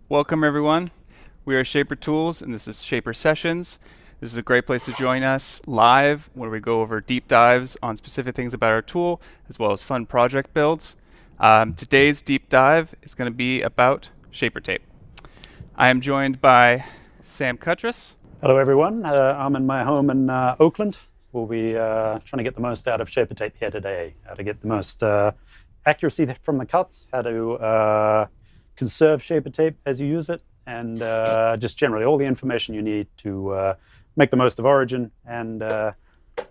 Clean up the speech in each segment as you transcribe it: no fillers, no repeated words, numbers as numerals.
Welcome everyone. We are Shaper Tools and this is Shaper Sessions. This is a great place to join us live where we go over deep dives on specific things about our tool as well as fun project builds. Today's deep dive is going to be about ShaperTape. I am joined by Sam Cuttress. Hello everyone, I'm in my home in Oakland. We'll be trying to get the most out of ShaperTape here today, how to get the most accuracy from the cuts, how to conserve ShaperTape as you use it, and just generally all the information you need to make the most of Origin and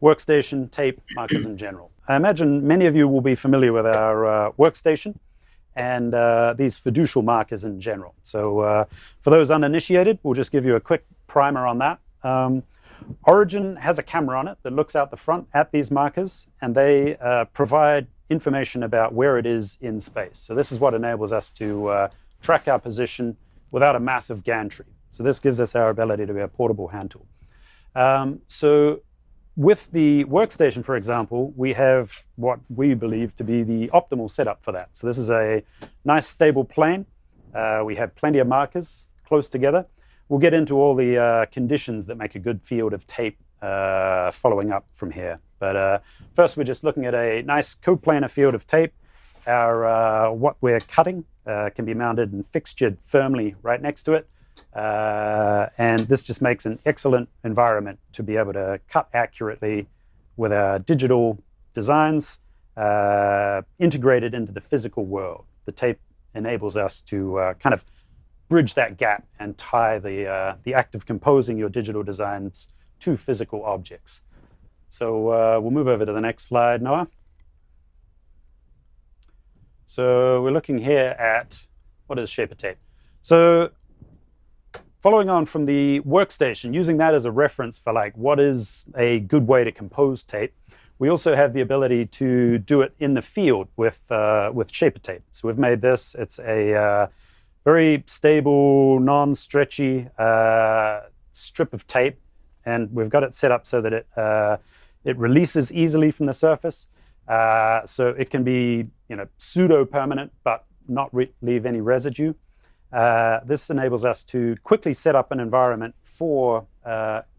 workstation tape markers in general. I imagine many of you will be familiar with our workstation and these fiducial markers in general. So for those uninitiated, we'll just give you a quick primer on that. Origin has a camera on it that looks out the front at these markers, and they provide information about where it is in space. So this is what enables us to track our position without a massive gantry. So this gives us our ability to be a portable hand tool. So with the workstation, for example, we have what we believe to be the optimal setup for that. So this is a nice stable plane. We have plenty of markers close together. We'll get into all the conditions that make a good field of tape following up from here. But first, we're just looking at a nice coplanar field of tape. Our what we're cutting can be mounted and fixtured firmly right next to it. And this just makes an excellent environment to be able to cut accurately with our digital designs integrated into the physical world. The tape enables us to kind of bridge that gap and tie the act of composing your digital designs to physical objects. So we'll move over to the next slide, Noah. So we're looking here at what is ShaperTape. So following on from the workstation, using that as a reference for like what is a good way to compose tape, we also have the ability to do it in the field with ShaperTape. So we've made this. It's a very stable, non-stretchy strip of tape, and we've got it set up so that it releases easily from the surface. So it can be, pseudo-permanent, but not leave any residue. This enables us to quickly set up an environment for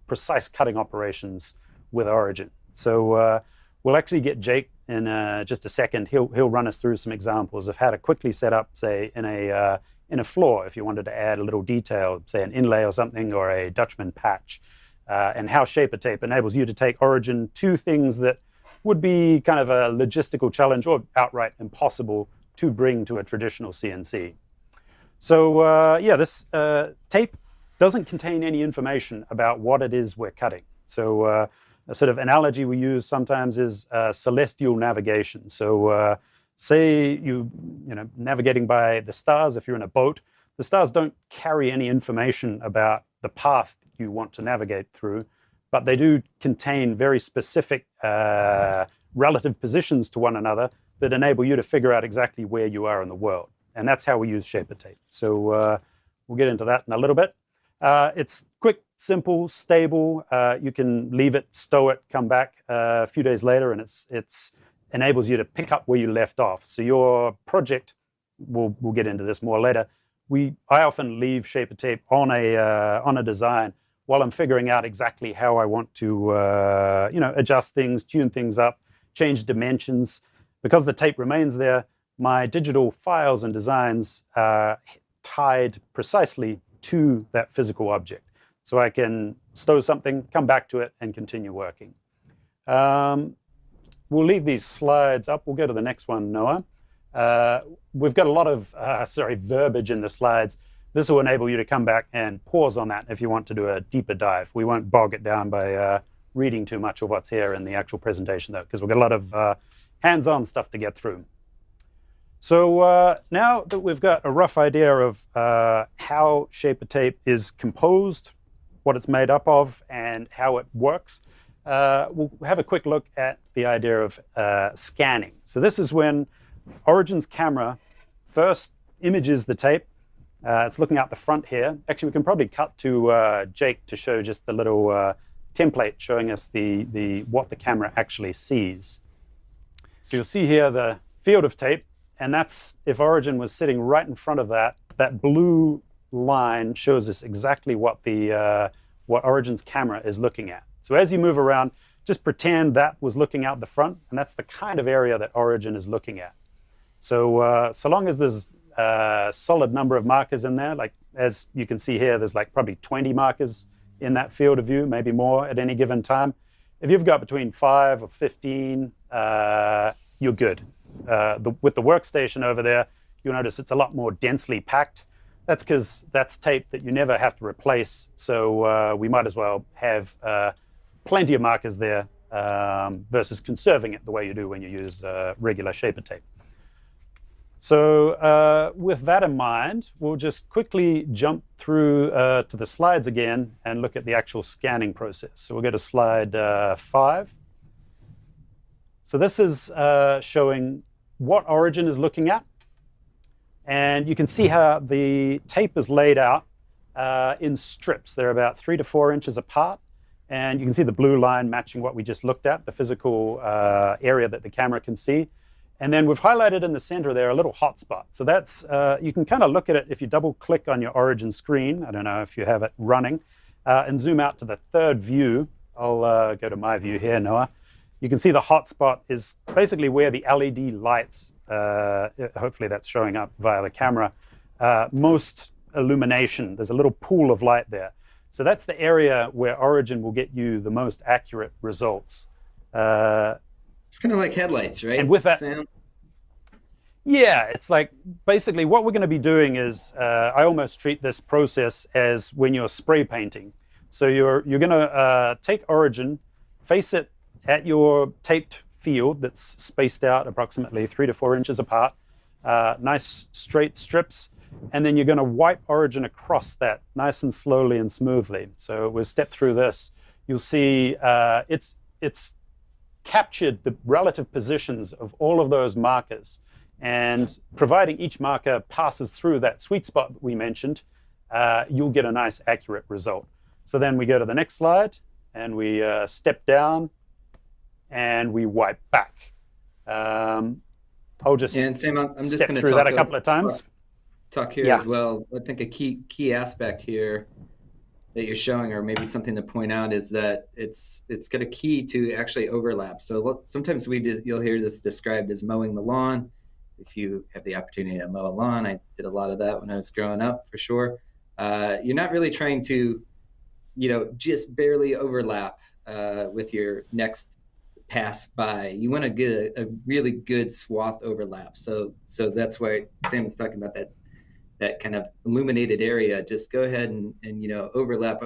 precise cutting operations with Origin. So we'll actually get Jake in just a second. He'll run us through some examples of how to quickly set up, say, in a floor if you wanted to add a little detail, say an inlay or something, or a Dutchman patch, and how ShaperTape enables you to take Origin to things that would be kind of a logistical challenge or outright impossible to bring to a traditional CNC. So this tape doesn't contain any information about what it is we're cutting. So a sort of analogy we use sometimes is celestial navigation. So say you navigating by the stars. If you're in a boat, the stars don't carry any information about the path you want to navigate through, but they do contain very specific relative positions to one another that enable you to figure out exactly where you are in the world. And that's how we use ShaperTape. So we'll get into that in a little bit. It's quick, simple, stable. You can leave it, stow it, come back a few days later, and it's enables you to pick up where you left off. So your project, we'll get into this more later. I often leave ShaperTape on a design while I'm figuring out exactly how I want to adjust things, tune things up, change dimensions. Because the tape remains there, my digital files and designs are tied precisely to that physical object. So I can stow something, come back to it, and continue working. We'll leave these slides up. We'll go to the next one, Noah. We've got a lot of verbiage in the slides. This will enable you to come back and pause on that if you want to do a deeper dive. We won't bog it down by reading too much of what's here in the actual presentation, though, because we've got a lot of hands-on stuff to get through. So now that we've got a rough idea of how ShaperTape is composed, what it's made up of, and how it works, we'll have a quick look at the idea of scanning. So this is when Origin's camera first images the tape. It's looking out the front here. Actually, we can probably cut to Jake to show just the little template showing us what the camera actually sees. So you'll see here the field of tape, and that's if Origin was sitting right in front of that blue line shows us exactly what what Origin's camera is looking at. So as you move around, just pretend that was looking out the front, and that's the kind of area that Origin is looking at. So so long as there's a solid number of markers in there, like as you can see here, there's like probably 20 markers in that field of view, maybe more at any given time. If you've got between 5 or 15, you're good. With the workstation over there, you'll notice it's a lot more densely packed. That's because that's tape that you never have to replace, so we might as well have plenty of markers there versus conserving it the way you do when you use regular ShaperTape. So with that in mind, we'll just quickly jump through to the slides again and look at the actual scanning process. So we'll go to slide 5. So this is showing what Origin is looking at. And you can see how the tape is laid out in strips. They're about 3 to 4 inches apart. And you can see the blue line matching what we just looked at, the physical area that the camera can see. And then we've highlighted in the center there a little hotspot. So that's, you can kind of look at it if you double click on your Origin screen. I don't know if you have it running. And zoom out to the third view. I'll go to my view here, Noah. You can see the hotspot is basically where the LED lights, hopefully that's showing up via the camera, most illumination. There's a little pool of light there. So that's the area where Origin will get you the most accurate results. It's kind of like headlights, right? And with that, Sam? Yeah, it's like basically what we're going to be doing is I almost treat this process as when you're spray painting. So you're going to take Origin, face it at your taped field that's spaced out approximately 3 to 4 inches apart, nice straight strips, and then you're going to wipe Origin across that nice and slowly and smoothly. So we'll step through this. You'll see it's captured the relative positions of all of those markers. And providing each marker passes through that sweet spot that we mentioned, you'll get a nice accurate result. So then we go to the next slide, and we step down, and we wipe back. I'll just and Sam, I'm just step going to through that a couple of times. Talk here as well. I think a key aspect here that you're showing, or maybe something to point out, is that it's got a key to actually overlap. So sometimes you'll hear this described as mowing the lawn. If you have the opportunity to mow a lawn, I did a lot of that when I was growing up, for sure. You're not really trying to, just barely overlap with your next pass by. You want to get a really good swath overlap. So that's why Sam was talking about that kind of illuminated area. Just go ahead and overlap.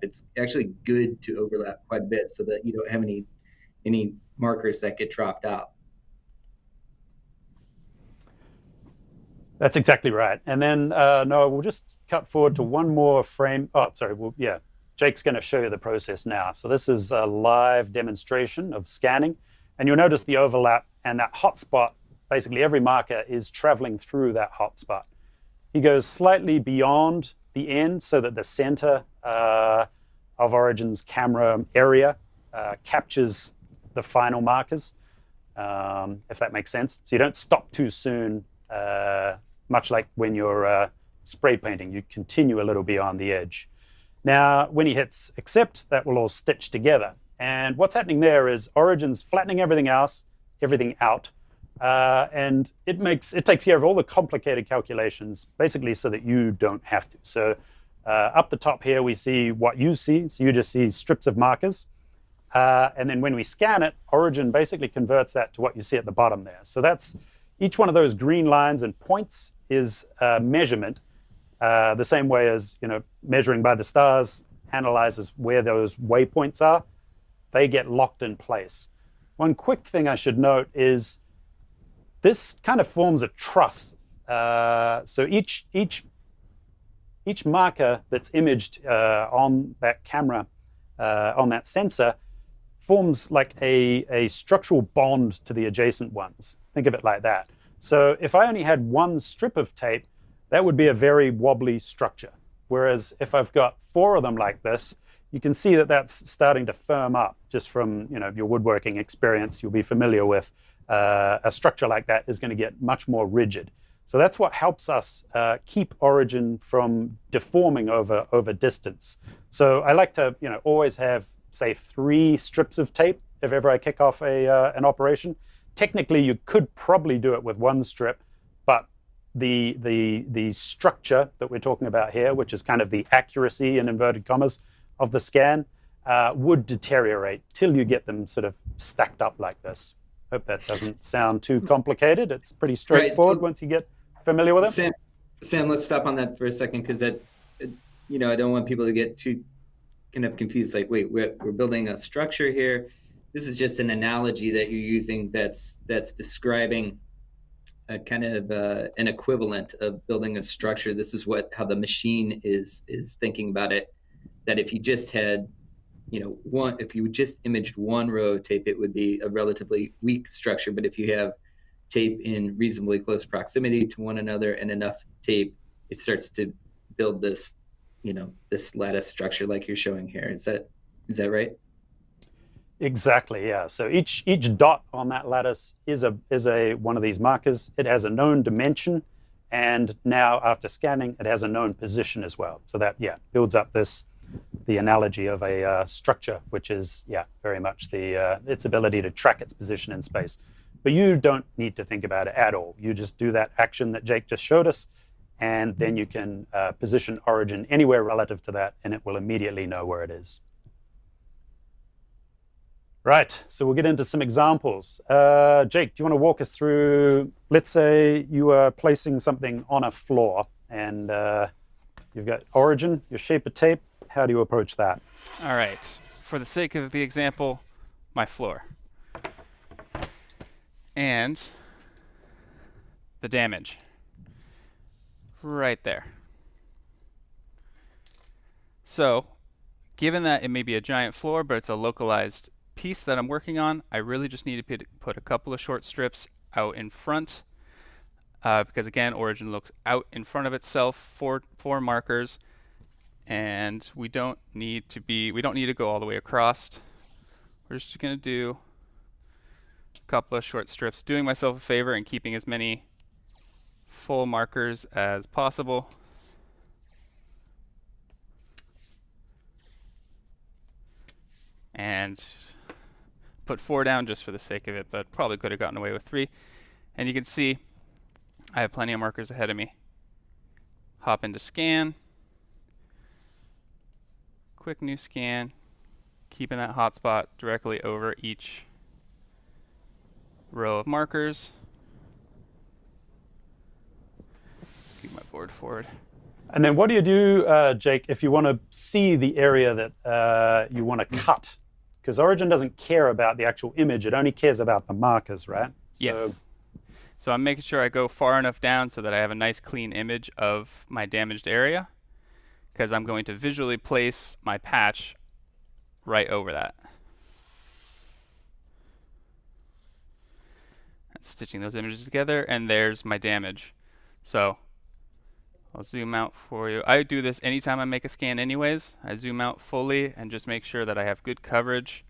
It's actually good to overlap quite a bit so that you don't have any markers that get dropped out. That's exactly right. And then, Noah, we'll just cut forward to one more frame. Oh, sorry. Jake's going to show you the process now. So this is a live demonstration of scanning. And you'll notice the overlap and that hotspot. Basically, every marker is traveling through that hotspot. He goes slightly beyond the end so that the center of Origin's camera area captures the final markers, if that makes sense. So you don't stop too soon. Much like when you're spray painting, you continue a little beyond the edge. Now, when he hits accept, that will all stitch together. And what's happening there is Origin's flattening everything out, and it takes care of all the complicated calculations, basically so that you don't have to. So up the top here, we see what you see. So you just see strips of markers. And then when we scan it, Origin basically converts that to what you see at the bottom there. So that's each one of those green lines and points is a measurement, the same way as measuring by the stars analyzes where those waypoints are. They get locked in place. One quick thing I should note is this kind of forms a truss. So each marker that's imaged on that camera, on that sensor, forms like a structural bond to the adjacent ones. Think of it like that. So if I only had one strip of tape, that would be a very wobbly structure. Whereas if I've got 4 of them like this, you can see that that's starting to firm up just from your woodworking experience. You'll be familiar with a structure like that is going to get much more rigid. So that's what helps us keep origin from deforming over distance. So I like to always have, say, 3 strips of tape if ever I kick off an operation. Technically, you could probably do it with 1 strip, but the structure that we're talking about here, which is kind of the accuracy in inverted commas of the scan, would deteriorate till you get them sort of stacked up like this. Hope that doesn't sound too complicated. It's pretty straightforward once you get familiar with it. Sam, let's stop on that for a second, because that, I don't want people to get too kind of confused. Like, wait, we're building a structure here. This is just an analogy that you're using that's describing a kind of an equivalent of building a structure. This is how the machine is thinking about it. That if you just had, if you just imaged 1 row of tape, it would be a relatively weak structure. But if you have tape in reasonably close proximity to one another and enough tape, it starts to build this, this lattice structure like you're showing here. Is that right? Exactly, yeah. So each dot on that lattice is a one of these markers. It has a known dimension, and now after scanning, it has a known position as well. So that builds up the analogy of a structure, which is very much its ability to track its position in space. But you don't need to think about it at all. You just do that action that Jake just showed us, and then you can position origin anywhere relative to that, and it will immediately know where it is. Right, so we'll get into some examples. Jake, do you want to walk us through, let's say you are placing something on a floor, and you've got origin, your ShaperTape. How do you approach that? All right, for the sake of the example, my floor. And the damage. Right there. So, given that it may be a giant floor, but it's a localized piece that I'm working on, I really just need to put a couple of short strips out in front, because again, origin looks out in front of itself, 4 markers, and we don't need to go all the way across. We're just going to do a couple of short strips, doing myself a favor and keeping as many full markers as possible. And put 4 down just for the sake of it, but probably could have gotten away with 3. And you can see I have plenty of markers ahead of me. Hop into scan. Quick new scan. Keeping that hotspot directly over each row of markers. Scoot my board forward. And then what do you do, Jake, if you want to see the area that you want to cut? Because origin doesn't care about the actual image. It only cares about the markers, right? Yes. So I'm making sure I go far enough down so that I have a nice clean image of my damaged area, because I'm going to visually place my patch right over that. Stitching those images together, and there's my damage. So I'll zoom out for you. I do this anytime I make a scan anyways. I zoom out fully and just make sure that I have good coverage.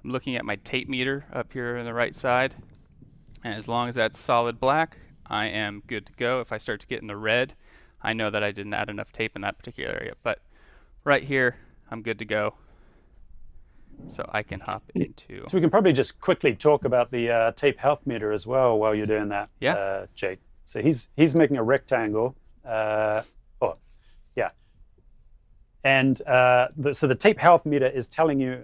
I'm looking at my tape meter up here on the right side, and as long as that's solid black, I am good to go. If I start to get in the red, I know that I didn't add enough tape in that particular area, but right here I'm good to go. So I can hop into... So we can probably just quickly talk about the tape health meter as well while you're doing that, Jake. So he's making a rectangle. And so the tape health meter is telling you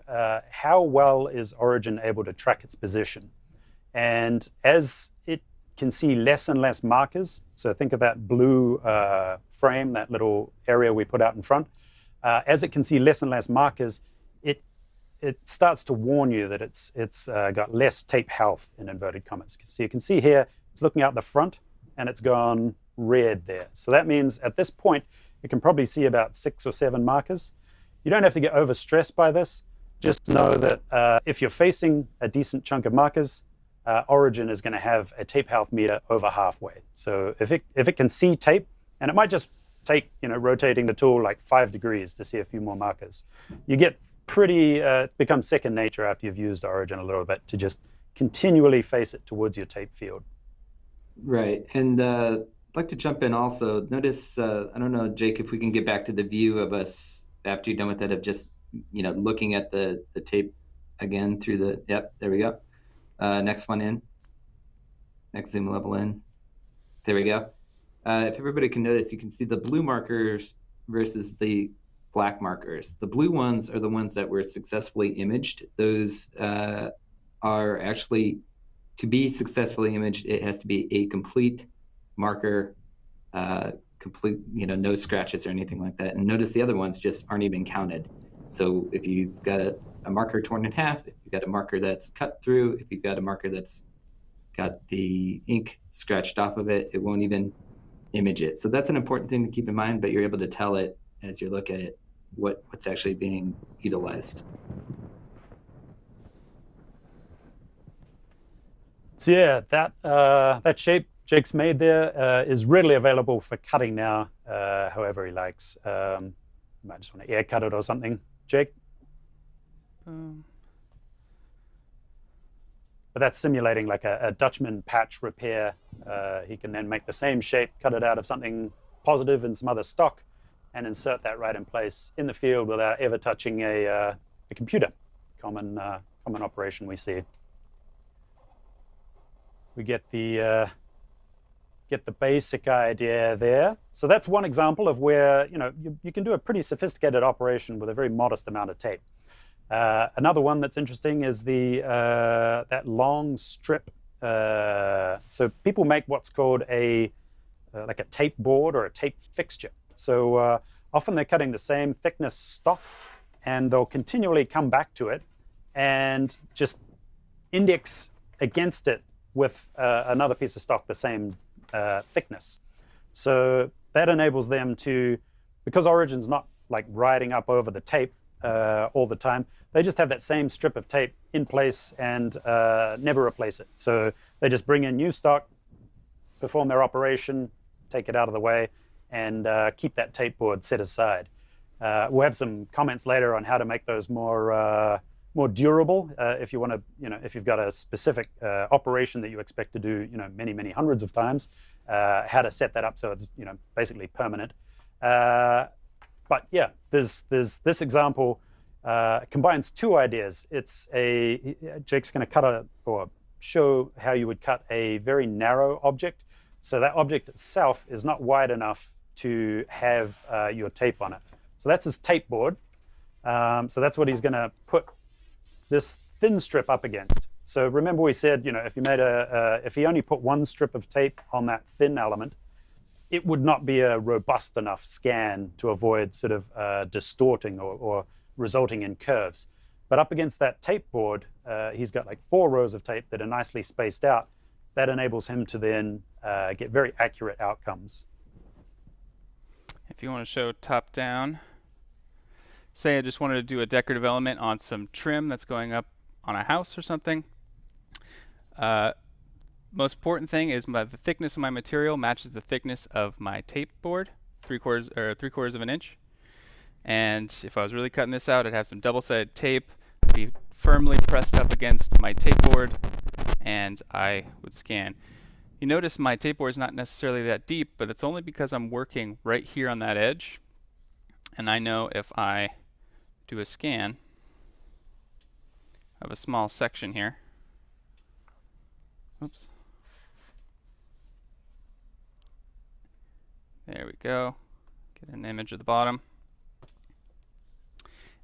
how well is origin able to track its position. And as it can see less and less markers, so think of that blue frame, that little area we put out in front, as it can see less and less markers, it starts to warn you that it's got less tape health in inverted commas. So you can see here, it's looking out the front, and it's gone red there. So that means at this point, you can probably see about 6 or 7 markers. You don't have to get overstressed by this. Just know that if you're facing a decent chunk of markers, origin is going to have a tape health meter over halfway. So if it can see tape, and it might just take rotating the tool like 5 degrees to see a few more markers, you get pretty becomes second nature after you've used origin a little bit to just continually face it towards your tape field. Right. And I'd like to jump in also. Notice, I don't know, Jake, if we can get back to the view of us after you're done with that, of just, looking at the tape again through yep, there we go. Next one in, next zoom level in. There we go. If everybody can notice, you can see the blue markers versus the black markers. The blue ones are the ones that were successfully imaged. Those are actually, to be successfully imaged, it has to be a complete marker, complete, no scratches or anything like that. And notice the other ones just aren't even counted. So if you've got a marker torn in half, if you've got a marker that's cut through, if you've got a marker that's got the ink scratched off of it, it won't even image it. So that's an important thing to keep in mind, but you're able to tell it as you look at it what's actually being utilized. So yeah, that shape Jake's made there is readily available for cutting now, however he likes. You might just want to air cut it or something, Jake. But that's simulating like a Dutchman patch repair. He can then make the same shape, cut it out of something positive in some other stock, and insert that right in place in the field without ever touching a computer. Common operation we see. We get the basic idea there. So that's one example of where you can do a pretty sophisticated operation with a very modest amount of tape. Another one that's interesting is that long strip. So people make what's called like a tape board or a tape fixture. So often they're cutting the same thickness stock, and they'll continually come back to it and just index against it with another piece of stock the same thickness. So that enables them to, because Origin's not like riding up over the tape all the time, they just have that same strip of tape in place and never replace it. So they just bring in new stock, perform their operation, take it out of the way, and keep that tape board set aside. We'll have some comments later on how to make those more durable if you want to, if you've got a specific operation that you expect to do, many hundreds of times, how to set that up so it's, basically permanent. But yeah, there's this example combines two ideas. Jake's going to cut or show how you would cut a very narrow object. So that object itself is not wide enough to have your tape on it. So that's his tape board. So that's what he's going to put this thin strip up against. So remember we said, if he only put one strip of tape on that thin element, it would not be a robust enough scan to avoid sort of distorting or resulting in curves. But up against that tape board, he's got like 4 rows of tape that are nicely spaced out. That enables him to then get very accurate outcomes. If you want to show top down, say I just wanted to do a decorative element on some trim that's going up on a house or something. Most important thing is the thickness of my material matches the thickness of my tape board, 3/4 of an inch. And if I was really cutting this out, I'd have some double-sided tape be firmly pressed up against my tape board, and I would scan. You notice my tape board is not necessarily that deep, but it's only because I'm working right here on that edge. And I know if I do a scan of a small section here, oops. There we go. Get an image of the bottom.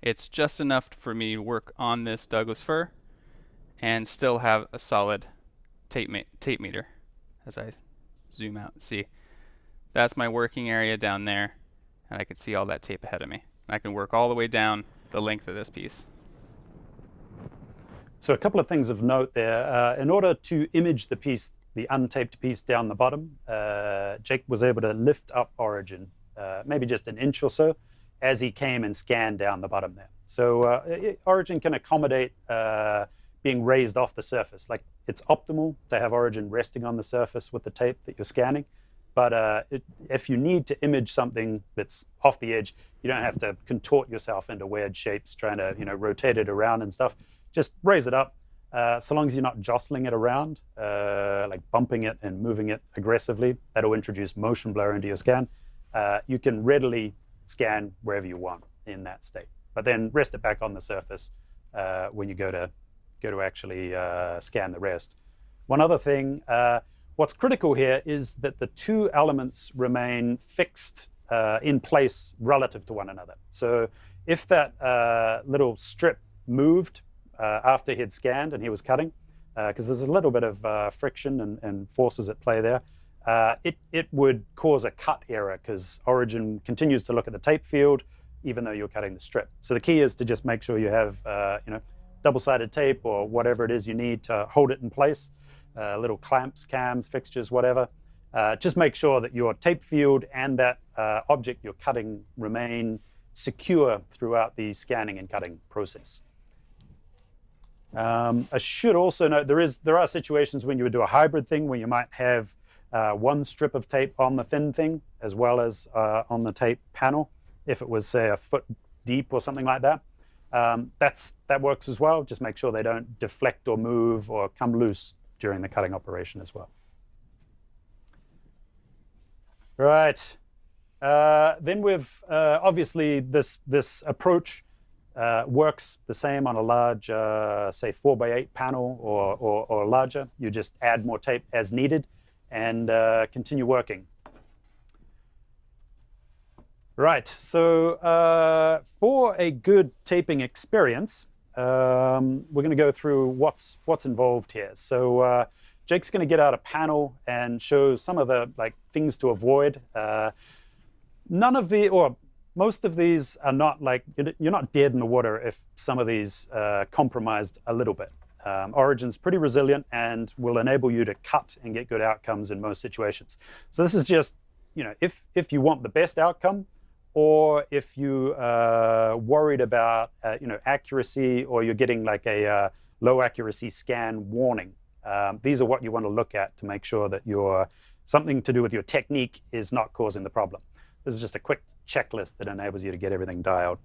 It's just enough for me to work on this Douglas fir and still have a solid tape meter. As I zoom out and see, that's my working area down there, and I can see all that tape ahead of me. And I can work all the way down the length of this piece. So a couple of things of note there. In order to image the piece, the untaped piece down the bottom, Jake was able to lift up Origin, maybe just an inch or so, as he came and scanned down the bottom there. So Origin can accommodate being raised off the surface. Like, it's optimal to have Origin resting on the surface with the tape that you're scanning. But if you need to image something that's off the edge, you don't have to contort yourself into weird shapes trying to rotate it around and stuff. Just raise it up, So long as you're not jostling it around, like bumping it and moving it aggressively, that'll introduce motion blur into your scan. You can readily scan wherever you want in that state, but then rest it back on the surface when you go to actually scan the rest. One other thing, what's critical here is that the two elements remain fixed in place relative to one another. So if that little strip moved after he'd scanned and he was cutting, because there's a little bit of friction and forces at play there, it would cause a cut error because Origin continues to look at the tape field even though you're cutting the strip. So the key is to just make sure you have double-sided tape or whatever it is you need to hold it in place, little clamps, cams, fixtures, whatever. Just make sure that your tape field and that object you're cutting remain secure throughout the scanning and cutting process. I should also note there are situations when you would do a hybrid thing where you might have one strip of tape on the thin thing as well as on the tape panel. If it was, say, a foot deep or something like that, that works as well. Just make sure they don't deflect or move or come loose during the cutting operation as well. Right. Then we've obviously this approach works the same on a large, say, 4x8 panel or larger. You just add more tape as needed and continue working. Right, so for a good taping experience, we're going to go through what's involved here. So Jake's going to get out a panel and show some of the things to avoid. None of the, or most of these are not you're not dead in the water if some of these compromised a little bit. Origin's pretty resilient and will enable you to cut and get good outcomes in most situations. So this is just, if you want the best outcome, or if you worried about accuracy, or you're getting a low accuracy scan warning. These are what you want to look at to make sure that something to do with your technique is not causing the problem. This is just a quick checklist that enables you to get everything dialed.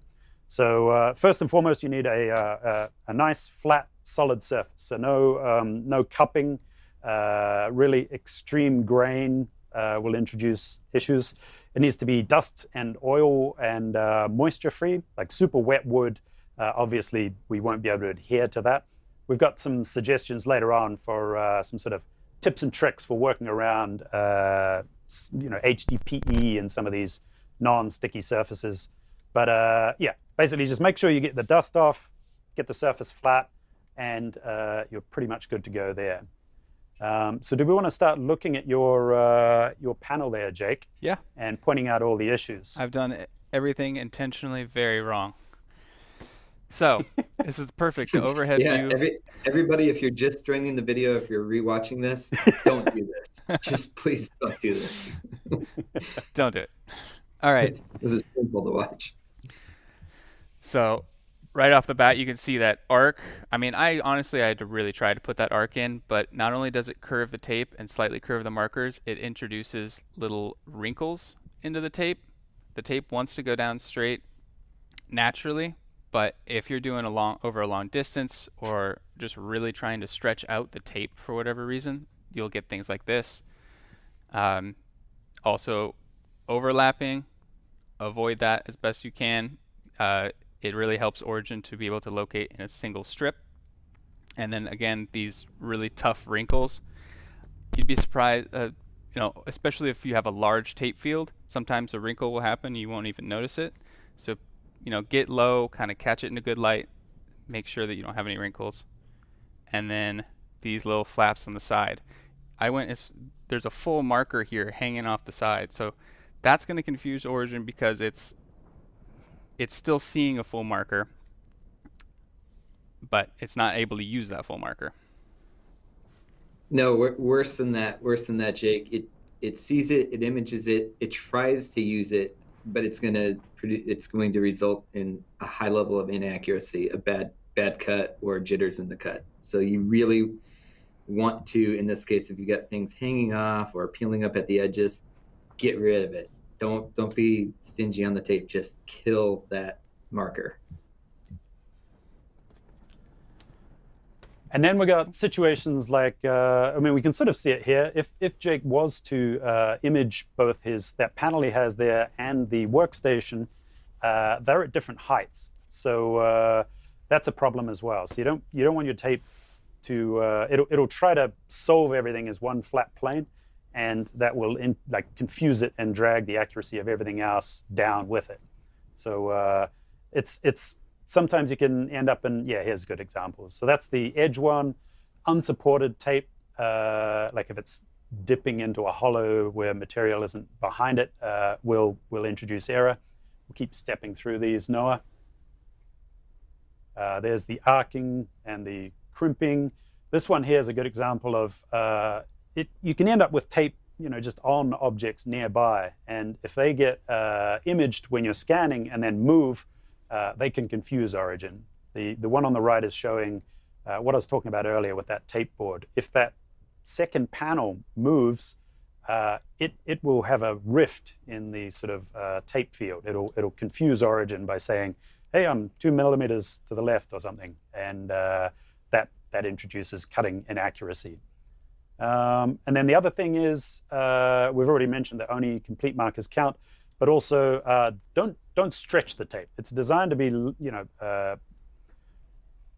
So first and foremost, you need a nice flat solid surface. So no cupping, really extreme grain will introduce issues. It needs to be dust and oil and moisture free. Like super wet wood, obviously we won't be able to adhere to that. We've got some suggestions later on for some sort of tips and tricks for working around HDPE and some of these non-sticky surfaces. But yeah, basically just make sure you get the dust off, get the surface flat, and you're pretty much good to go there. So do we want to start looking at your panel there, Jake? Yeah. And pointing out all the issues. I've done everything intentionally very wrong. So this is perfect. The overhead view. Everybody, if you're just joining the video, if you're rewatching this, don't do this. Just please don't do this. Don't do it. All right. This is painful to watch. So right off the bat, you can see that arc. I mean, I had to really try to put that arc in, but not only does it curve the tape and slightly curve the markers, it introduces little wrinkles into the tape. The tape wants to go down straight naturally, but if you're doing over a long distance or just really trying to stretch out the tape for whatever reason, you'll get things like this. Also, overlapping, avoid that as best you can. It really helps Origin to be able to locate in a single strip. And then again, these really tough wrinkles. You'd be surprised, especially if you have a large tape field, sometimes a wrinkle will happen, you won't even notice it. So, get low, kind of catch it in a good light, make sure that you don't have any wrinkles. And then these little flaps on the side. There's a full marker here hanging off the side. So that's going to confuse Origin because it's still seeing a full marker, but it's not able to use that full marker. No, worse than that, Jake. It sees it, it images it, it tries to use it, but it's going to result in a high level of inaccuracy, a bad cut, or jitters in the cut. So you really want to, in this case, if you got things hanging off or peeling up at the edges, get rid of it. Don't be stingy on the tape. Just kill that marker. And then we got situations like, I mean, we can sort of see it here. If Jake was to image both that panel he has there and the workstation, they're at different heights. So that's a problem as well. So you don't want your tape to, it'll try to solve everything as one flat plane, and that will like confuse it and drag the accuracy of everything else down with it. So it's sometimes you can end up in, yeah, here's good examples. So that's the edge one, unsupported tape, like if it's dipping into a hollow where material isn't behind it, will introduce error. We'll keep stepping through these, Noah. There's the arcing and the crimping. This one here is a good example of, you can end up with tape, just on objects nearby. And if they get imaged when you're scanning and then move, they can confuse origin. The one on the right is showing what I was talking about earlier with that tape board. If that second panel moves, it will have a rift in the sort of tape field. It'll confuse origin by saying, hey, I'm 2 millimeters to the left or something, and that introduces cutting inaccuracy. And then the other thing is, we've already mentioned that only complete markers count, but also don't stretch the tape. It's designed to be,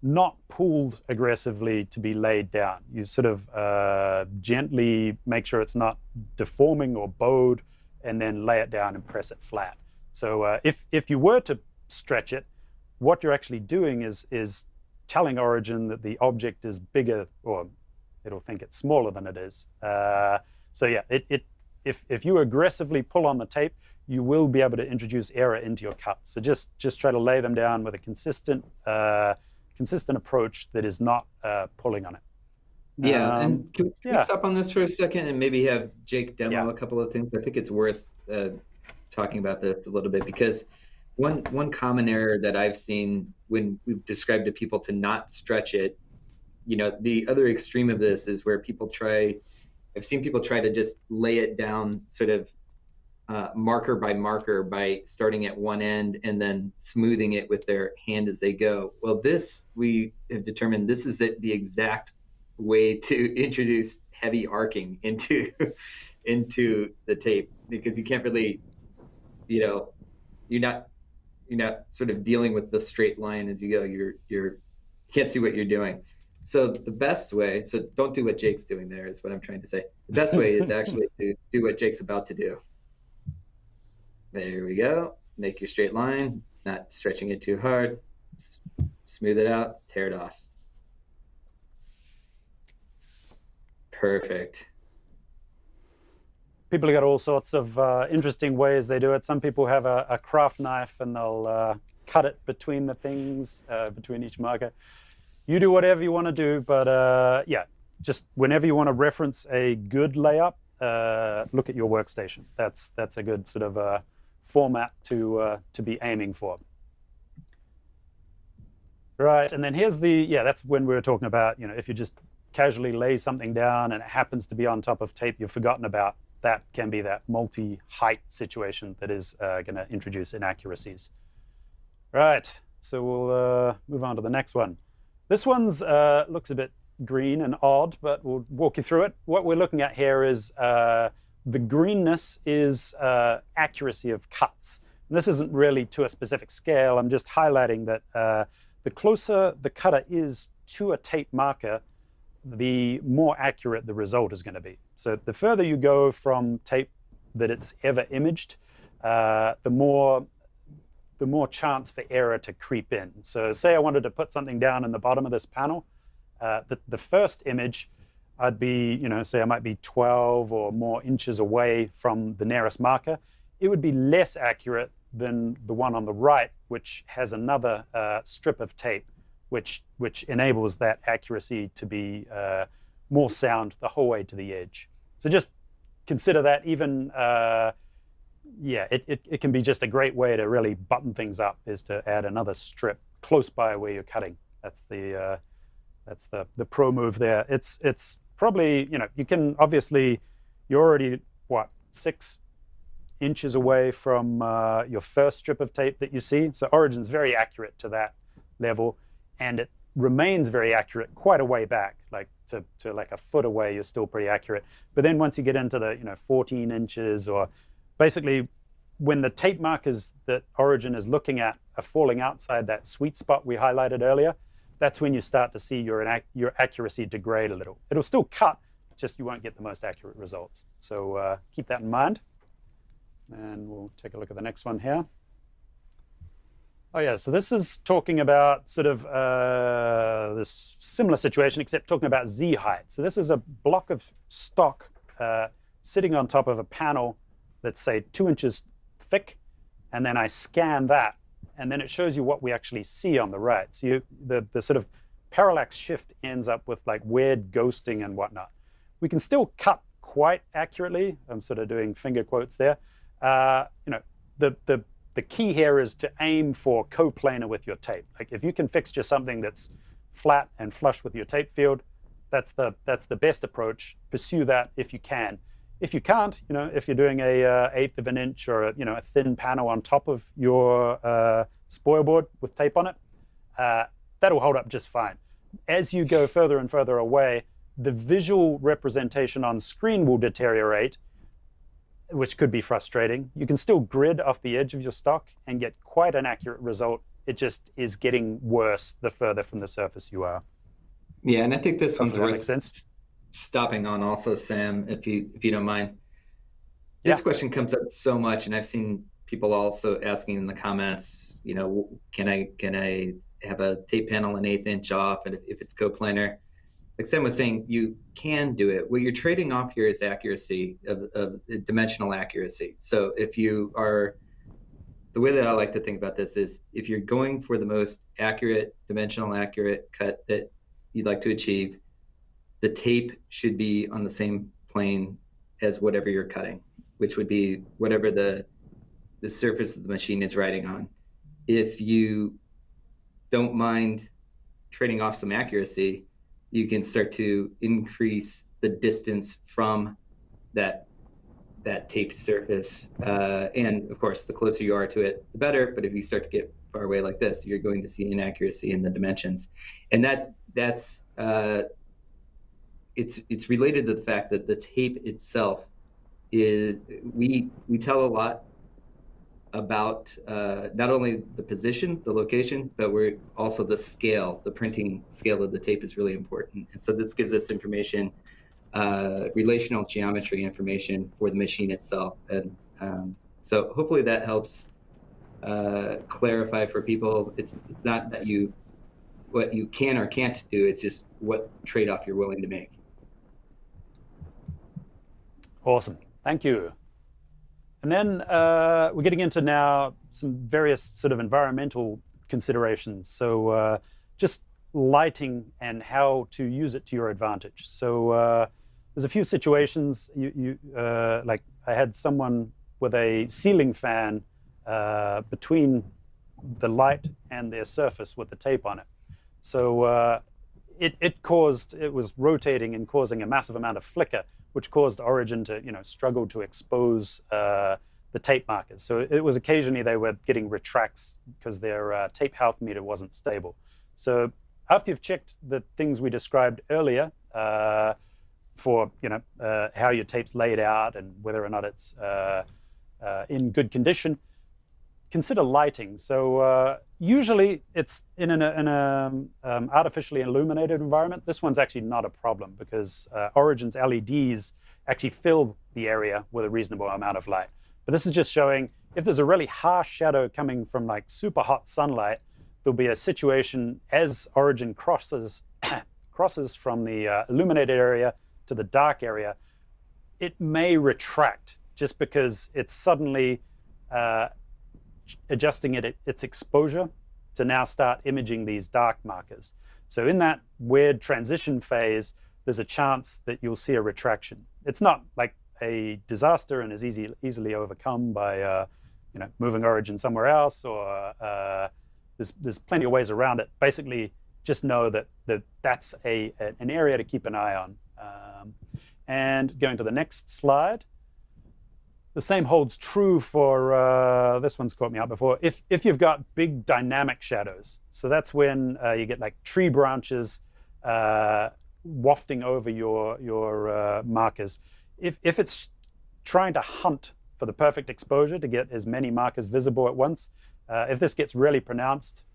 not pulled aggressively to be laid down. You sort of gently make sure it's not deforming or bowed, and then lay it down and press it flat. So if you were to stretch it, what you're actually doing is telling origin that the object is bigger, or it'll think it's smaller than it is. So yeah, if you aggressively pull on the tape, you will be able to introduce error into your cuts. So just try to lay them down with a consistent approach that is not pulling on it. Yeah, and can we stop on this for a second and maybe have Jake demo a couple of things? I think it's worth talking about this a little bit, because one common error that I've seen when we've described to people to not stretch it, the other extreme of this is where I've seen people try to just lay it down sort of marker by marker by starting at one end and then smoothing it with their hand as they go. Well, we have determined this is the exact way to introduce heavy arcing into the tape, because you can't really, you're not sort of dealing with the straight line as you go. You can't see what you're doing. So the best way, so don't do what Jake's doing there, is what I'm trying to say. The best way is actually to do what Jake's about to do. There we go. Make your straight line, not stretching it too hard. Smooth it out, tear it off. Perfect. People have got all sorts of interesting ways they do it. Some people have a craft knife and they'll cut it between the things, between each marker. You do whatever you want to do, but yeah, just whenever you want to reference a good layup, look at your workstation. That's a good sort of format to be aiming for. Right, and then here's that's when we were talking about, if you just casually lay something down and it happens to be on top of tape you've forgotten about, that can be that multi-height situation that is going to introduce inaccuracies. Right, so we'll move on to the next one. This one's looks a bit green and odd, but we'll walk you through it. What we're looking at here is the greenness is accuracy of cuts. And this isn't really to a specific scale. I'm just highlighting that the closer the cutter is to a tape marker, the more accurate the result is going to be. So the further you go from tape that it's ever imaged, the more chance for error to creep in. So say I wanted to put something down in the bottom of this panel, the first image, I'd be, say I might be 12 or more inches away from the nearest marker. It would be less accurate than the one on the right, which has another strip of tape, which enables that accuracy to be more sound the whole way to the edge. So just consider that. Even it can be just a great way to really button things up, is to add another strip close by where you're cutting. That's the pro move there. It's probably, you can obviously, you're already 6 inches away from your first strip of tape that you see. So Origin's very accurate to that level, and remains very accurate quite a way back, like to like a foot away, you're still pretty accurate. But then once you get into the 14 inches, or basically when the tape markers that Origin is looking at are falling outside that sweet spot we highlighted earlier, that's when you start to see your accuracy degrade a little. It'll still cut, just you won't get the most accurate results. So keep that in mind. And we'll take a look at the next one here. Oh yeah, so this is talking about sort of this similar situation, except talking about Z height. So this is a block of stock sitting on top of a panel that's, say, 2 inches thick, and then I scan that, and then it shows you what we actually see on the right. So the sort of parallax shift ends up with like weird ghosting and whatnot. We can still cut quite accurately. I'm sort of doing finger quotes there. The key here is to aim for coplanar with your tape. Like if you can fixture something that's flat and flush with your tape field, that's the best approach. Pursue that if you can. If you can't, if you're doing a eighth of an inch or a thin panel on top of your spoil board with tape on it, that'll hold up just fine. As you go further and further away, the visual representation on screen will deteriorate, which could be frustrating. You can still grid off the edge of your stock and get quite an accurate result. It just is getting worse the further from the surface you are. Yeah, and I think this one's worth sense. Stopping on also, Sam, if you don't mind. This question comes up so much, and I've seen people also asking in the comments, can I have a tape panel an eighth inch off, and if it's coplanar? Like Sam was saying, you can do it. What you're trading off here is accuracy, of dimensional accuracy. So if you are, the way that I like to think about this is, if you're going for the most accurate, dimensional accurate cut that you'd like to achieve, the tape should be on the same plane as whatever you're cutting, which would be whatever the surface of the machine is writing on. If you don't mind trading off some accuracy, you can start to increase the distance from that tape surface. And of course, the closer you are to it, the better. But if you start to get far away like this, you're going to see inaccuracy in the dimensions. And that's it's related to the fact that the tape itself is, we tell a lot about not only the position, the location, but we're also the scale, the printing scale of the tape is really important. And so this gives us information, relational geometry information for the machine itself. And so hopefully that helps clarify for people. It's not that what you can or can't do, it's just what trade-off you're willing to make. Awesome, thank you. And then we're getting into now some various sort of environmental considerations. So just lighting and how to use it to your advantage. So there's a few situations, like I had someone with a ceiling fan between the light and their surface with the tape on it. So it was rotating and causing a massive amount of flicker, which caused Origin to struggle to expose the tape markers. So it was occasionally they were getting retracts because their tape health meter wasn't stable. So after you've checked the things we described earlier for how your tape's laid out and whether or not it's in good condition, consider lighting. So usually it's in an artificially illuminated environment. This one's actually not a problem because Origin's LEDs actually fill the area with a reasonable amount of light. But this is just showing if there's a really harsh shadow coming from like super hot sunlight, there'll be a situation as Origin crosses from the illuminated area to the dark area, it may retract just because it's suddenly adjusting its exposure to now start imaging these dark markers. So in that weird transition phase, there's a chance that you'll see a retraction. It's not like a disaster and is easily overcome by moving Origin somewhere else, or there's plenty of ways around it. Basically, just know that that's an area to keep an eye on. And going to the next slide. The same holds true for, this one's caught me out before, if you've got big dynamic shadows. So that's when you get like tree branches wafting over your markers. If it's trying to hunt for the perfect exposure to get as many markers visible at once, if this gets really pronounced,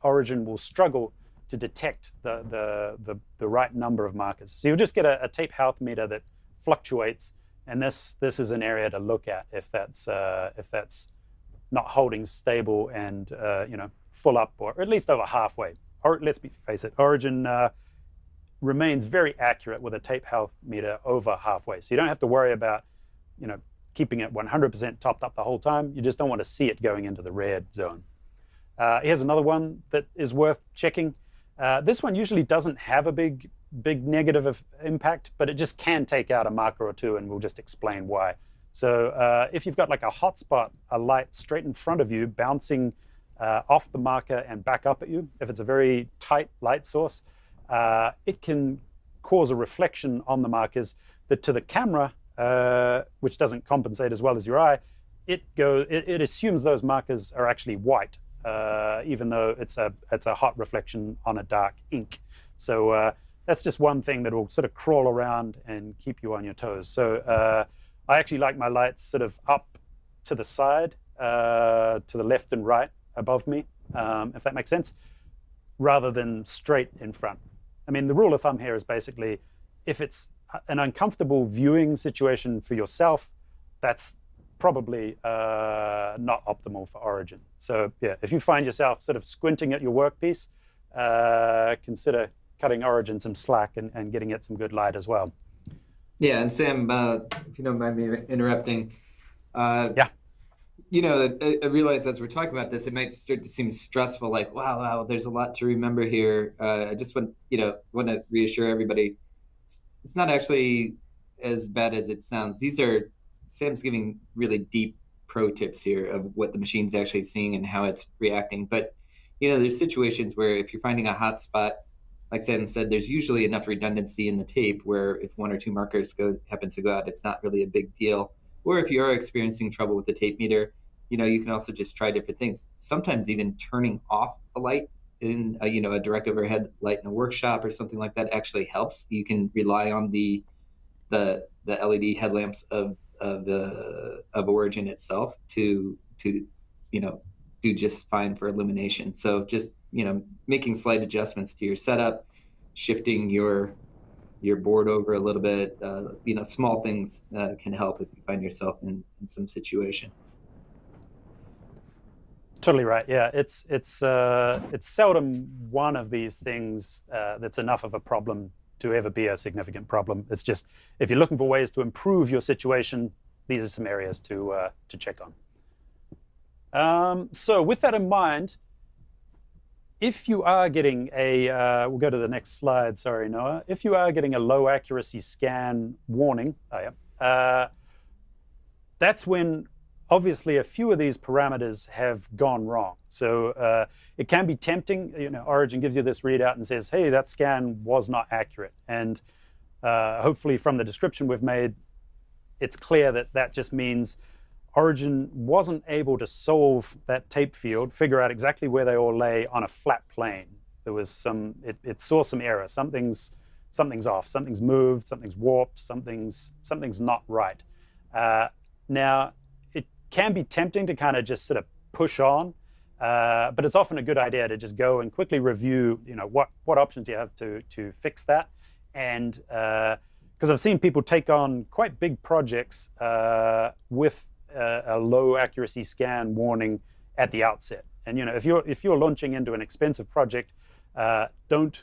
Origin will struggle to detect the right number of markers. So you'll just get a tape health meter that fluctuates, and this is an area to look at if that's not holding stable and full up, or at least over halfway. Or let's face it, Origin remains very accurate with a tape health meter over halfway. So you don't have to worry about keeping it 100% topped up the whole time. You just don't want to see it going into the red zone. Here's another one that is worth checking. This one usually doesn't have a big negative impact, but it just can take out a marker or two, and we'll just explain why. So if you've got like a hotspot, a light straight in front of you bouncing off the marker and back up at you, if it's a very tight light source, it can cause a reflection on the markers that to the camera, which doesn't compensate as well as your eye, it assumes those markers are actually white, even though it's a hot reflection on a dark ink. So that's just one thing that will sort of crawl around and keep you on your toes. So I actually like my lights sort of up to the side, to the left and right above me, if that makes sense, rather than straight in front. I mean, the rule of thumb here is basically, if it's an uncomfortable viewing situation for yourself, that's probably not optimal for Origin. So yeah, if you find yourself sort of squinting at your workpiece, consider cutting Origin some slack and getting it some good light as well. Yeah, and Sam, if you don't mind me interrupting, yeah. I realize as we're talking about this, it might start to seem stressful, like, wow, there's a lot to remember here. I just want to reassure everybody, it's not actually as bad as it sounds. Sam's giving really deep pro tips here of what the machine's actually seeing and how it's reacting. But, there's situations where if you're finding a hot spot, like Sam said, there's usually enough redundancy in the tape where if one or two markers happens to go out, it's not really a big deal. Or if you are experiencing trouble with the tape meter, you can also just try different things. Sometimes even turning off a light in a direct overhead light in a workshop or something like that actually helps. You can rely on the LED headlamps of Origin itself to do just fine for illumination. So just making slight adjustments to your setup, shifting your board over a little bit, small things can help if you find yourself in some situation. Totally right. Yeah, it's seldom one of these things that's enough of a problem to ever be a significant problem. It's just, if you're looking for ways to improve your situation, these are some areas to check on. So with that in mind, if you are getting we'll go to the next slide, sorry, Noah. If you are getting a low accuracy scan warning, that's when obviously a few of these parameters have gone wrong. So it can be tempting. Origin gives you this readout and says, hey, that scan was not accurate. And hopefully from the description we've made, it's clear that just means Origin wasn't able to solve that tape field, figure out exactly where they all lay on a flat plane. There was it saw some error. Something's off, something's moved, something's warped, something's not right. Now, it can be tempting to kind of just sort of push on, but it's often a good idea to just go and quickly review, what options you have to fix that. And because I've seen people take on quite big projects with a low accuracy scan warning at the outset. And if you're launching into an expensive project, don't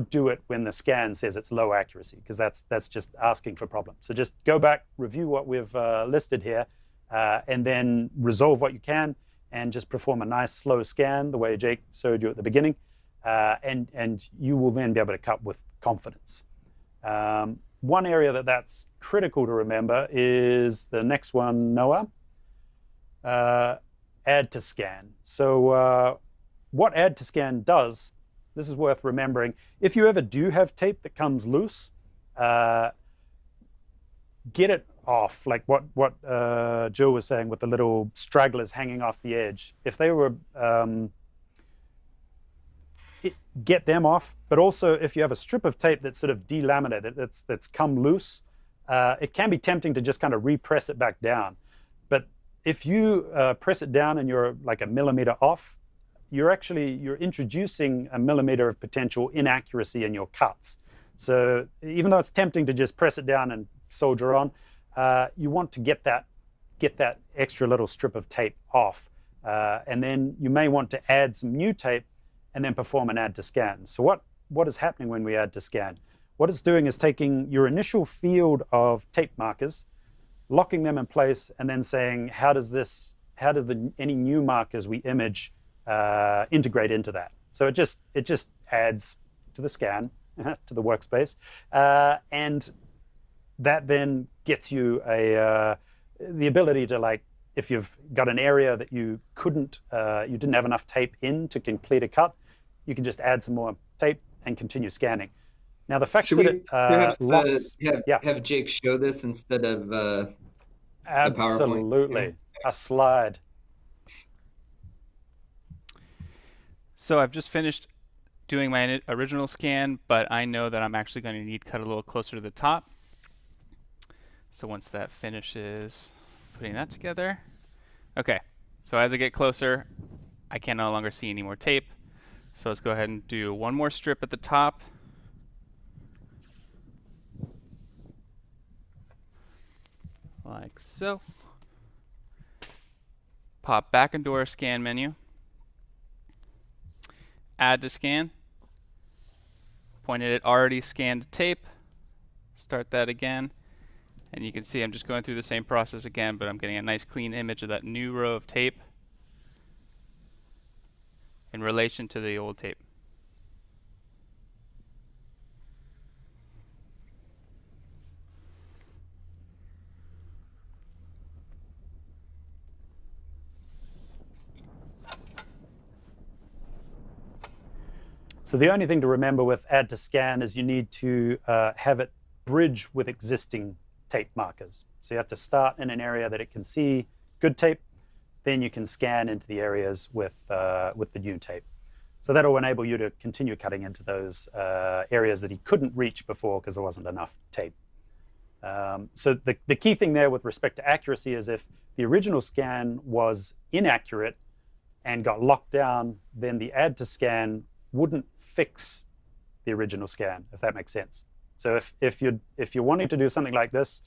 do it when the scan says it's low accuracy, because that's just asking for problems. So just go back, review what we've listed here, and then resolve what you can, and just perform a nice slow scan the way Jake showed you at the beginning, and you will then be able to cut with confidence. One area that's critical to remember is the next one, Noah. Add to scan. So what add to scan does, this is worth remembering. If you ever do have tape that comes loose, get it off, like what Jill was saying with the little stragglers hanging off the edge, if they were get them off. But also, if you have a strip of tape that's sort of delaminated, that's come loose, it can be tempting to just kind of repress it back down. But if you press it down and you're like a millimeter off, you're introducing a millimeter of potential inaccuracy in your cuts. So even though it's tempting to just press it down and soldier on, you want to get that extra little strip of tape off, and then you may want to add some new tape and then perform an add to scan. So what is happening when we add to scan? What it's doing is taking your initial field of tape markers, locking them in place, and then saying, how do any new markers we image integrate into that? So it just adds to the scan, to the workspace, and that then gets you the ability to, like, if you've got an area that you didn't have enough tape in to complete a cut, you can just add some more tape and continue scanning. Now, the fact that it locks, have Jake show this instead of absolutely a slide. So I've just finished doing my original scan, but I know that I'm actually going to need cut a little closer to the top. So once that finishes putting that together, okay, so as I get closer, I can no longer see any more tape. So let's go ahead and do one more strip at the top. Like so. Pop back into our scan menu. Add to scan. Pointed at already scanned tape. Start that again. And you can see I'm just going through the same process again, but I'm getting a nice clean image of that new row of tape in relation to the old tape. So the only thing to remember with add to scan is you need to have it bridge with existing tape markers. So you have to start in an area that it can see good tape, then you can scan into the areas with the new tape. So that'll enable you to continue cutting into those areas that he couldn't reach before because there wasn't enough tape. So the key thing there with respect to accuracy is if the original scan was inaccurate and got locked down, then the add to scan wouldn't fix the original scan, if that makes sense. So if you're wanting to do something like this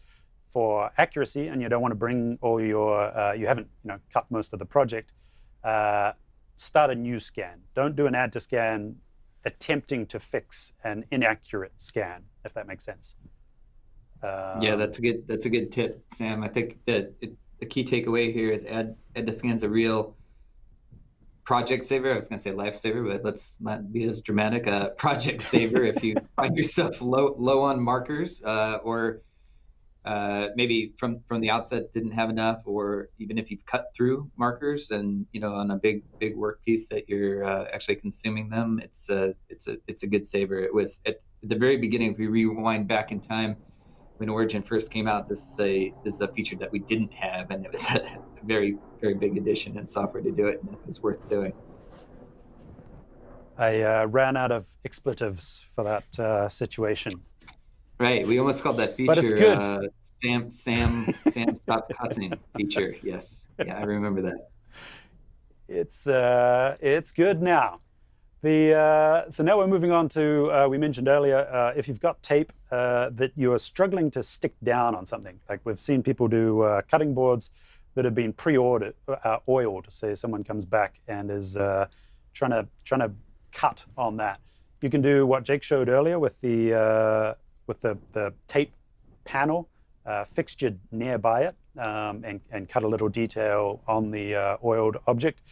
for accuracy and you don't want to bring all your you haven't cut most of the project, start a new scan. Don't do an add to scan attempting to fix an inaccurate scan, if that makes sense. Yeah, that's a good tip, Sam. I think that the key takeaway here is add to scan's a real project saver. I was going to say lifesaver, but let's not be as dramatic. Project saver if you find yourself low on markers, or maybe from the outset didn't have enough, or even if you've cut through markers and on a big work piece that you're actually consuming them, it's a good saver. It was at the very beginning. If we rewind back in time, when Origin first came out, this is a feature that we didn't have, and it was a very, very big addition in software to do it, and it was worth doing. I ran out of expletives for that situation. Right, we almost called that feature. But it's good. Sam stop cussing feature. Yes, yeah, I remember that. It's good now. So now we're moving on to, we mentioned earlier, if you've got tape that you're struggling to stick down on something, like we've seen people do cutting boards that have been pre-ordered, oiled. Say someone comes back and is trying to cut on that. You can do what Jake showed earlier with the tape panel fixture nearby it, and cut a little detail on the oiled object.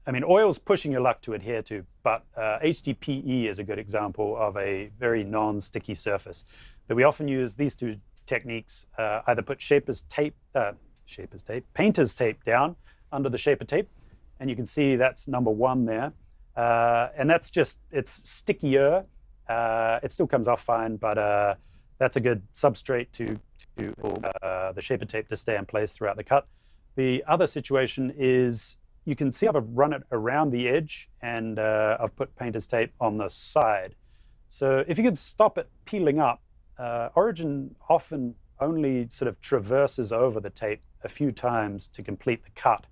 I mean, oil's pushing your luck to adhere to, but HDPE is a good example of a very non-sticky surface that we often use these two techniques. Either put painter's tape down under the ShaperTape, and you can see that's number one there. And that's just, it's stickier. It still comes off fine, but that's a good substrate to the ShaperTape to stay in place throughout the cut. The other situation is you can see I've run it around the edge, and I've put painter's tape on the side. So if you could stop it peeling up, Origin often only sort of traverses over the tape a few times to complete the cut.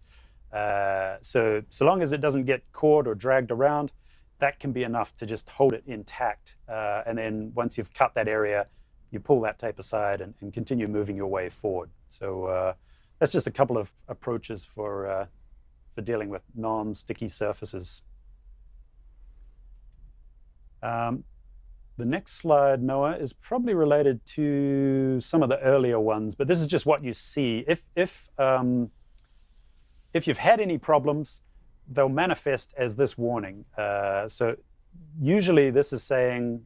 So long as it doesn't get caught or dragged around, that can be enough to just hold it intact. And then once you've cut that area, you pull that tape aside and continue moving your way forward. So that's just a couple of approaches for dealing with non-sticky surfaces. The next slide, Noah, is probably related to some of the earlier ones, but this is just what you see. If you've had any problems, they'll manifest as this warning. So usually this is saying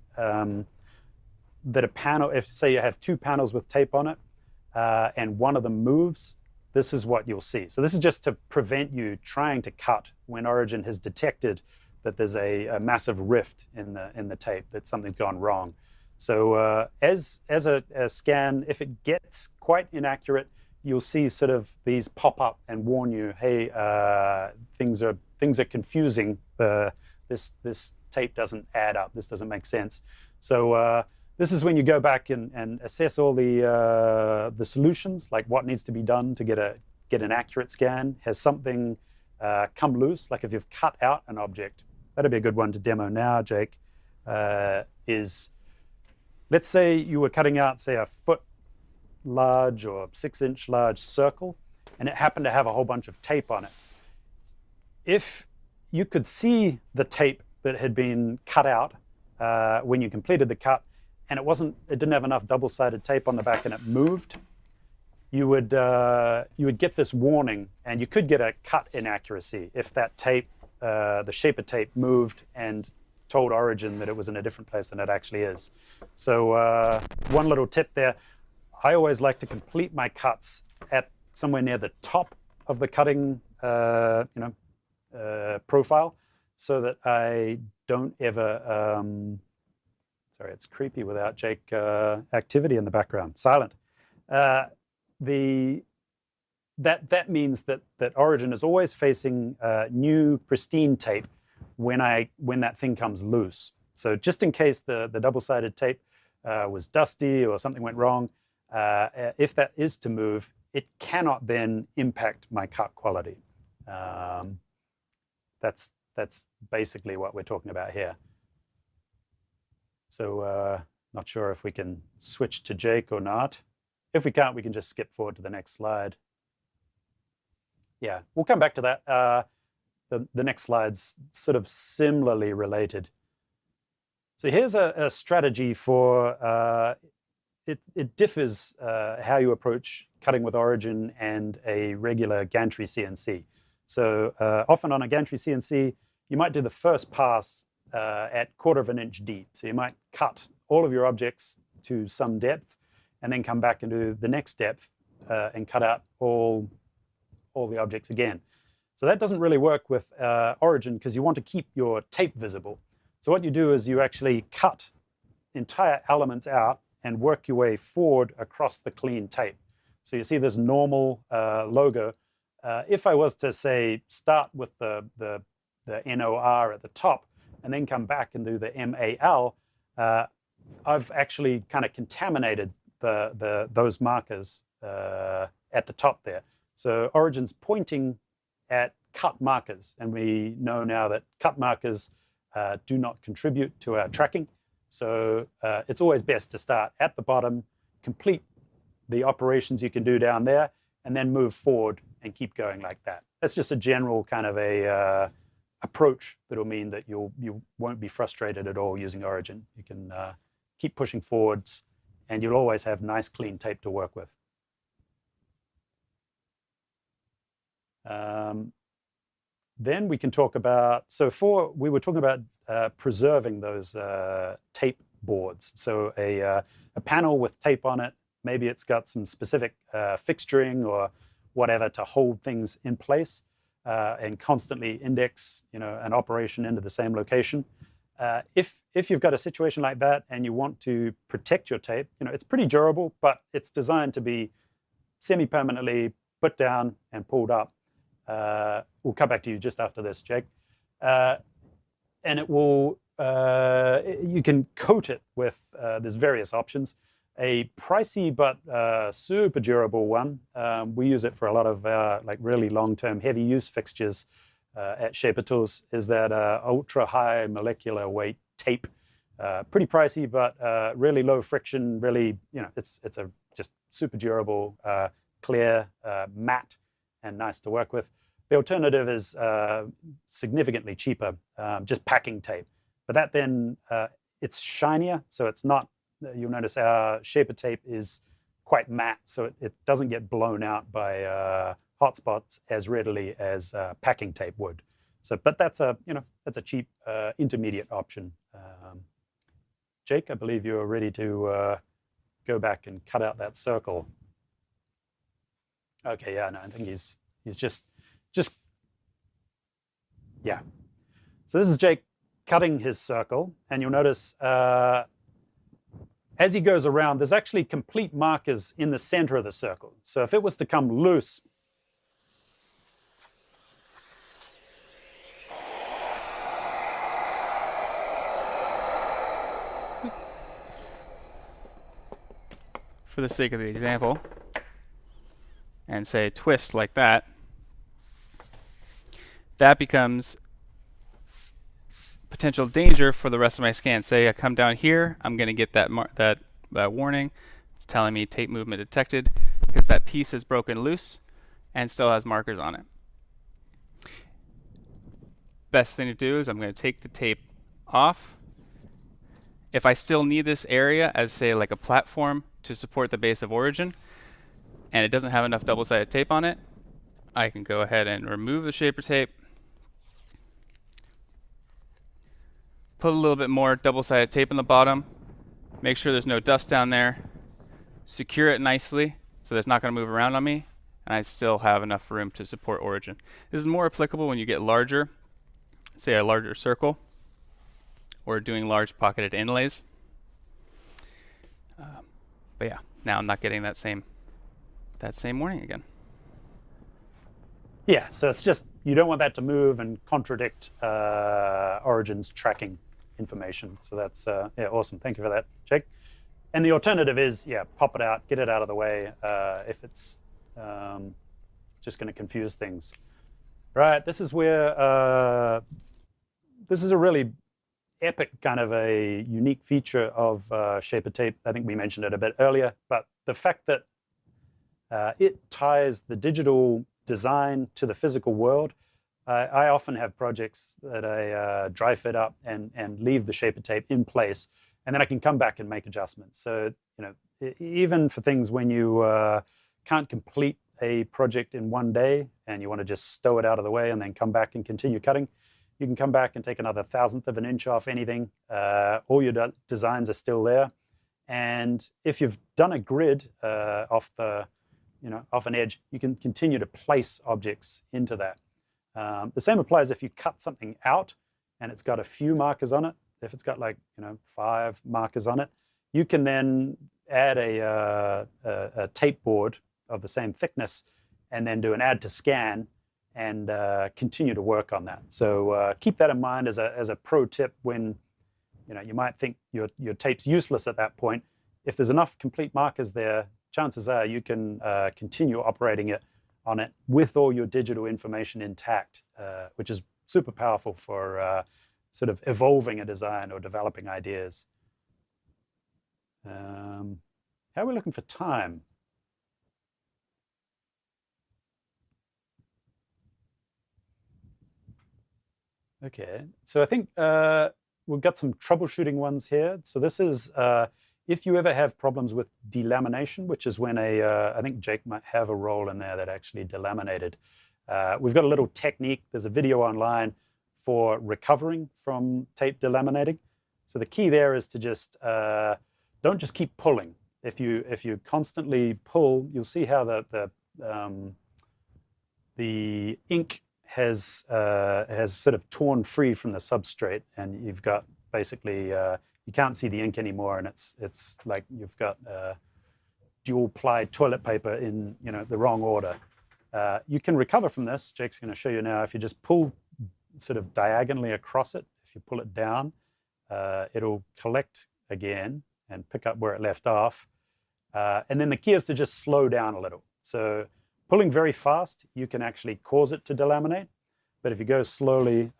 that a panel, if say you have two panels with tape on it, and one of them moves, this is what you'll see. So this is just to prevent you trying to cut when Origin has detected that there's a massive rift in the tape, that something's gone wrong. So as a scan, if it gets quite inaccurate, you'll see sort of these pop up and warn you, hey, things are confusing. This tape doesn't add up. This doesn't make sense. So this is when you go back and assess all the solutions, like what needs to be done to get an accurate scan. Has something come loose? Like if you've cut out an object, that'd be a good one to demo now, Jake. Let's say you were cutting out, say, a foot large or 6-inch large circle, and it happened to have a whole bunch of tape on it. If you could see the tape that had been cut out when you completed the cut, and it didn't have enough double-sided tape on the back and it moved, you would get this warning, and you could get a cut inaccuracy if that tape, the ShaperTape, moved and told Origin that it was in a different place than it actually is. So one little tip there, I always like to complete my cuts at somewhere near the top of the cutting profile, so that I don't ever, sorry, it's creepy without Jake activity in the background, silent. That means that Origin is always facing new pristine tape when that thing comes loose. So just in case the double-sided tape was dusty or something went wrong, if that is to move, it cannot then impact my cut quality. That's basically what we're talking about here. So not sure if we can switch to Jake or not. If we can't, we can just skip forward to the next slide. Yeah, we'll come back to that. The next slide's sort of similarly related. So here's a strategy for, it differs how you approach cutting with Origin and a regular gantry CNC. So often on a gantry CNC, you might do the first pass at 1/4 of an inch deep. So you might cut all of your objects to some depth, and then come back and do the next depth and cut out all the objects again. So that doesn't really work with Origin, because you want to keep your tape visible. So what you do is you actually cut entire elements out and work your way forward across the clean tape. So you see this normal logo. If I was to, say, start with the NOR at the top and then come back and do the MAL, I've actually kind of contaminated those markers at the top there. So Origin's pointing at cut markers, and we know now that cut markers do not contribute to our tracking. So it's always best to start at the bottom, complete the operations you can do down there, and then move forward and keep going like that. That's just a general kind of a approach that will mean that you won't be frustrated at all using Origin. You can keep pushing forwards, and you'll always have nice clean tape to work with. Then we can talk about, we were talking about preserving those tape boards. So a panel with tape on it, maybe it's got some specific fixturing or whatever to hold things in place and constantly index, an operation into the same location. If you've got a situation like that and you want to protect your tape, it's pretty durable, but it's designed to be semi-permanently put down and pulled up. We'll come back to you just after this, Jake. And it will, you can coat it with, there's various options. A pricey but super durable one, we use it for a lot of like really long-term heavy use fixtures at ShaperTools, is that ultra high molecular weight tape. Pretty pricey, but really low friction, really, it's a just super durable, clear, matte, and nice to work with. The alternative is significantly cheaper, just packing tape. But that then, it's shinier, so it's not, you'll notice our ShaperTape is quite matte, so it doesn't get blown out by hotspots as readily as packing tape would. So, but that's a cheap intermediate option. Jake, I believe you're ready to go back and cut out that circle. Okay, yeah, no, I think he's just yeah. So this is Jake cutting his circle, and you'll notice as he goes around, there's actually complete markers in the center of the circle. So if it was to come loose, for the sake of the example, and say twist like that, that becomes potential danger for the rest of my scan. Say I come down here, I'm going to get that warning. It's telling me tape movement detected because that piece is broken loose and still has markers on it. Best thing to do is I'm going to take the tape off. If I still need this area as, say, like a platform to support the base of origin, and it doesn't have enough double-sided tape on it, I can go ahead and remove the ShaperTape, put a little bit more double-sided tape on the bottom, make sure there's no dust down there, secure it nicely so that it's not going to move around on me, and I still have enough room to support origin. This is more applicable when you get larger, say a larger circle, or doing large pocketed inlays. But yeah, now I'm not getting that same warning again. Yeah, so it's just, you don't want that to move and contradict Origin's tracking information. So that's, yeah, awesome. Thank you for that, Jake. And the alternative is, yeah, pop it out, get it out of the way if it's just going to confuse things. Right, this is where, this is a really epic kind of a unique feature of ShaperTape. I think we mentioned it a bit earlier, but the fact that it ties the digital design to the physical world. I often have projects that I dry fit up and leave the ShaperTape in place, and then I can come back and make adjustments. So, even for things when you can't complete a project in one day and you want to just stow it out of the way and then come back and continue cutting, you can come back and take another 1/1000th of an inch off anything. All your designs are still there. And if you've done a grid off an edge, you can continue to place objects into that. The same applies if you cut something out and it's got a few markers on it. If it's got 5 markers on it, you can then add a tape board of the same thickness and then do an add to scan and continue to work on that. So keep that in mind as a pro tip when you might think your tape's useless at that point. If there's enough complete markers there, chances are you can continue operating it on it with all your digital information intact, which is super powerful for sort of evolving a design or developing ideas. How are we looking for time? Okay, so I think we've got some troubleshooting ones here. So this is if you ever have problems with delamination, which is when I think Jake might have a role in there that actually delaminated. We've got a little technique. There's a video online for recovering from tape delaminating. So the key there is to just don't just keep pulling. If you constantly pull, you'll see how the ink has sort of torn free from the substrate, and you've got basically you can't see the ink anymore, and it's like you've got dual ply toilet paper in the wrong order. You can recover from this. Jake's going to show you now. If you just pull sort of diagonally across it, if you pull it down, it'll collect again and pick up where it left off. And then the key is to just slow down a little. So pulling very fast, you can actually cause it to delaminate. But if you go slowly,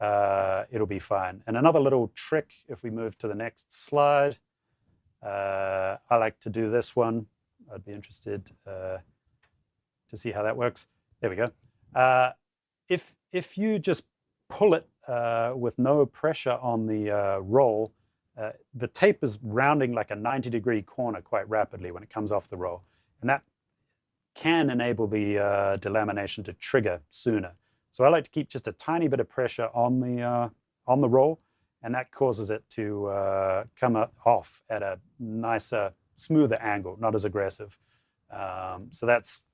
it'll be fine. And another little trick, if we move to the next slide, I like to do this one. I'd be interested to see how that works. There we go. If you just pull it with no pressure on the roll, the tape is rounding like a 90-degree corner quite rapidly when it comes off the roll. And that can enable the delamination to trigger sooner. So I like to keep just a tiny bit of pressure on the roll, and that causes it to come off at a nicer, smoother angle, not as aggressive. So that's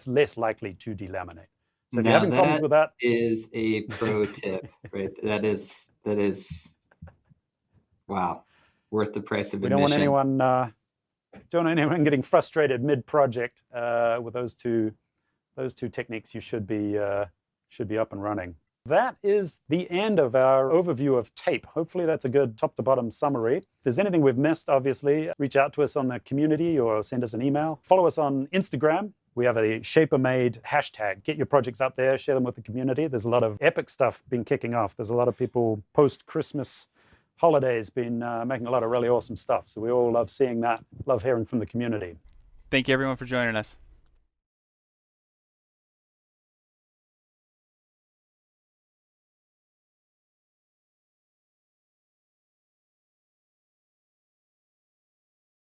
less likely to delaminate. So if you're having problems with that, is a pro tip, right? That is wow, worth the price of admission. Don't want anyone getting frustrated mid-project with those two techniques. You should be up and running. That is the end of our overview of tape. Hopefully that's a good top to bottom summary. If there's anything we've missed, obviously, reach out to us on the community or send us an email. Follow us on Instagram. We have a ShaperMade hashtag. Get your projects up there, share them with the community. There's a lot of epic stuff been kicking off. There's a lot of people post-Christmas holidays been making a lot of really awesome stuff. So we all love seeing that, love hearing from the community. Thank you everyone for joining us.